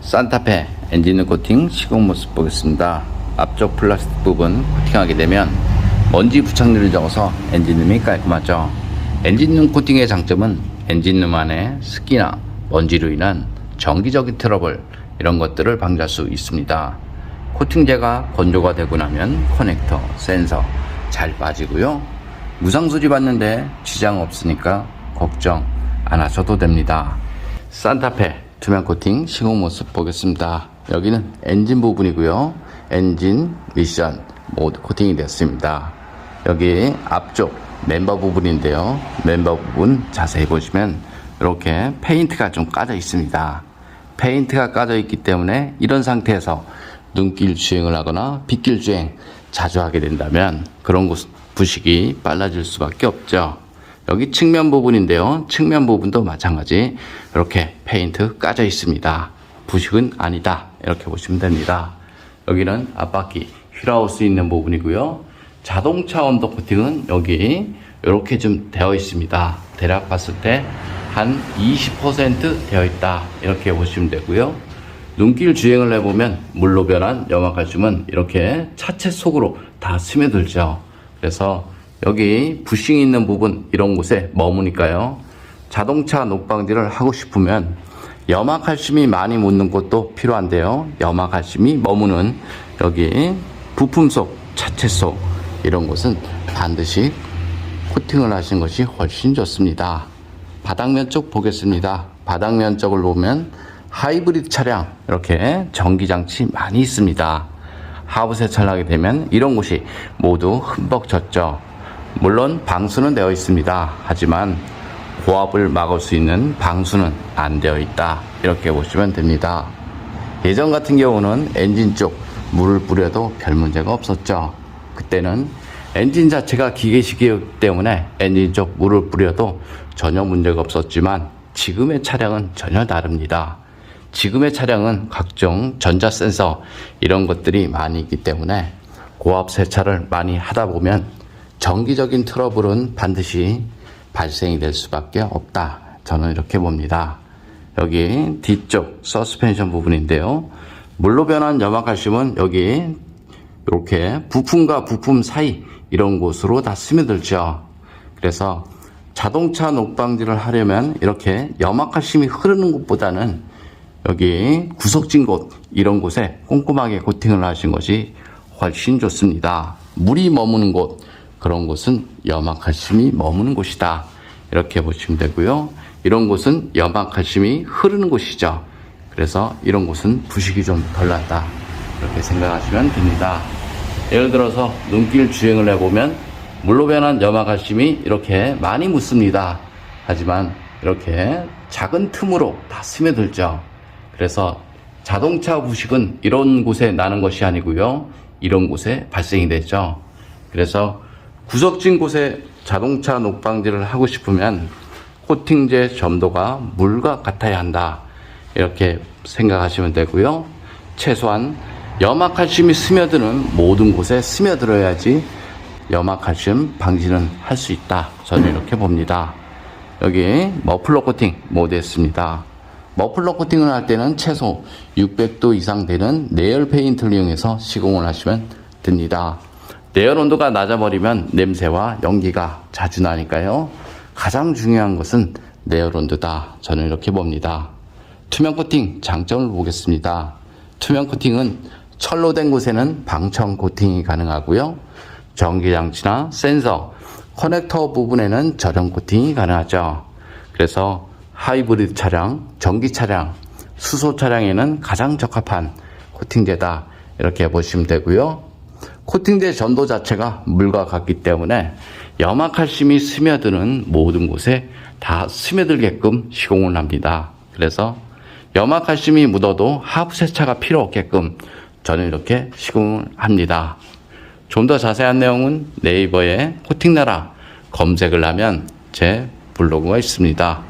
산타페 엔진 코팅 시공 모습 보겠습니다. 앞쪽 플라스틱 부분 코팅하게 되면 먼지 부착률이 적어서 엔진룸이 깔끔하죠. 엔진룸 코팅의 장점은 엔진룸 안에 습기나 먼지로 인한 정기적인 트러블 이런 것들을 방지할 수 있습니다. 코팅제가 건조가 되고 나면 커넥터, 센서 잘 빠지고요. 무상수리 받는데 지장 없으니까 걱정 안 하셔도 됩니다. 산타페 투명 코팅 시공 모습 보겠습니다. 여기는 엔진 부분이고요. 엔진 미션 모두 코팅이 되었습니다. 여기 앞쪽 멤버 부분인데요. 멤버 부분 자세히 보시면 이렇게 페인트가 좀 까져 있습니다. 페인트가 까져 있기 때문에 이런 상태에서 눈길 주행을 하거나 빗길 주행 자주 하게 된다면 그런 곳 부식이 빨라질 수밖에 없죠. 여기 측면 부분인데요. 측면 부분도 마찬가지 이렇게 페인트 까져 있습니다. 부식은 아니다 이렇게 보시면 됩니다. 여기는 앞바퀴 휠아웃 수 있는 부분이고요. 자동차 언더 코팅은 여기 이렇게 좀 되어 있습니다. 대략 봤을 때 한 20% 되어 있다 이렇게 보시면 되고요. 눈길 주행을 해보면 물로 변한 염화칼슘은 이렇게 차체 속으로 다 스며들죠. 그래서 여기 부싱이 있는 부분 이런 곳에 머무니까요. 자동차 녹방지를 하고 싶으면 염화칼슘이 많이 묻는 곳도 필요한데요. 염화칼슘이 머무는 여기 부품 속, 차체 속 이런 곳은 반드시 코팅을 하신 것이 훨씬 좋습니다. 바닥면 쪽 보겠습니다. 바닥면 쪽을 보면 하이브리드 차량 이렇게 전기장치 많이 있습니다. 하부 세차를 하게 되면 이런 곳이 모두 흠뻑 젖죠. 물론 방수는 되어 있습니다. 하지만 고압을 막을 수 있는 방수는 안 되어 있다 이렇게 보시면 됩니다. 예전 같은 경우는 엔진 쪽 물을 뿌려도 별 문제가 없었죠. 그때는 엔진 자체가 기계식이기 때문에 엔진 쪽 물을 뿌려도 전혀 문제가 없었지만 지금의 차량은 전혀 다릅니다. 지금의 차량은 각종 전자센서 이런 것들이 많이 있기 때문에 고압 세차를 많이 하다 보면 정기적인 트러블은 반드시 발생이 될 수밖에 없다. 저는 이렇게 봅니다. 여기 뒤쪽 서스펜션 부분인데요. 물로 변한 염화칼슘은 여기 이렇게 부품과 부품 사이 이런 곳으로 다 스며들죠. 그래서 자동차 녹방지를 하려면 이렇게 염화칼슘이 흐르는 곳보다는 여기 구석진 곳 이런 곳에 꼼꼼하게 코팅을 하신 것이 훨씬 좋습니다. 물이 머무는 곳 그런 곳은 염화칼슘이 머무는 곳이다 이렇게 보시면 되고요. 이런 곳은 염화칼슘이 흐르는 곳이죠. 그래서 이런 곳은 부식이 좀 덜 난다 이렇게 생각하시면 됩니다. 예를 들어서 눈길 주행을 해보면 물로 변한 염화칼슘이 이렇게 많이 묻습니다. 하지만 이렇게 작은 틈으로 다 스며들죠. 그래서 자동차 부식은 이런 곳에 나는 것이 아니고요. 이런 곳에 발생이 되죠. 그래서 구석진 곳에 자동차 녹방지를 하고 싶으면 코팅제 점도가 물과 같아야 한다 이렇게 생각하시면 되고요. 최소한 염화칼슘이 스며드는 모든 곳에 스며들어야지 염화칼슘 방지는 할 수 있다. 저는 이렇게 봅니다. 여기 머플러 코팅 모두 했습니다. 머플러 코팅을 할 때는 최소 600도 이상 되는 내열 페인트를 이용해서 시공을 하시면 됩니다. 내열 온도가 낮아버리면 냄새와 연기가 자주 나니까요. 가장 중요한 것은 내열 온도다. 저는 이렇게 봅니다. 투명 코팅 장점을 보겠습니다. 투명 코팅은 철로 된 곳에는 방청 코팅이 가능하고요. 전기장치나 센서, 커넥터 부분에는 절연 코팅이 가능하죠. 그래서 하이브리드 차량, 전기 차량, 수소 차량에는 가장 적합한 코팅제다 이렇게 보시면 되고요. 코팅제 전도 자체가 물과 같기 때문에 염화칼슘이 스며드는 모든 곳에 다 스며들게끔 시공을 합니다. 그래서 염화칼슘이 묻어도 하부 세차가 필요 없게끔 저는 이렇게 시공을 합니다. 좀 더 자세한 내용은 네이버에 코팅나라 검색을 하면 제 블로그가 있습니다.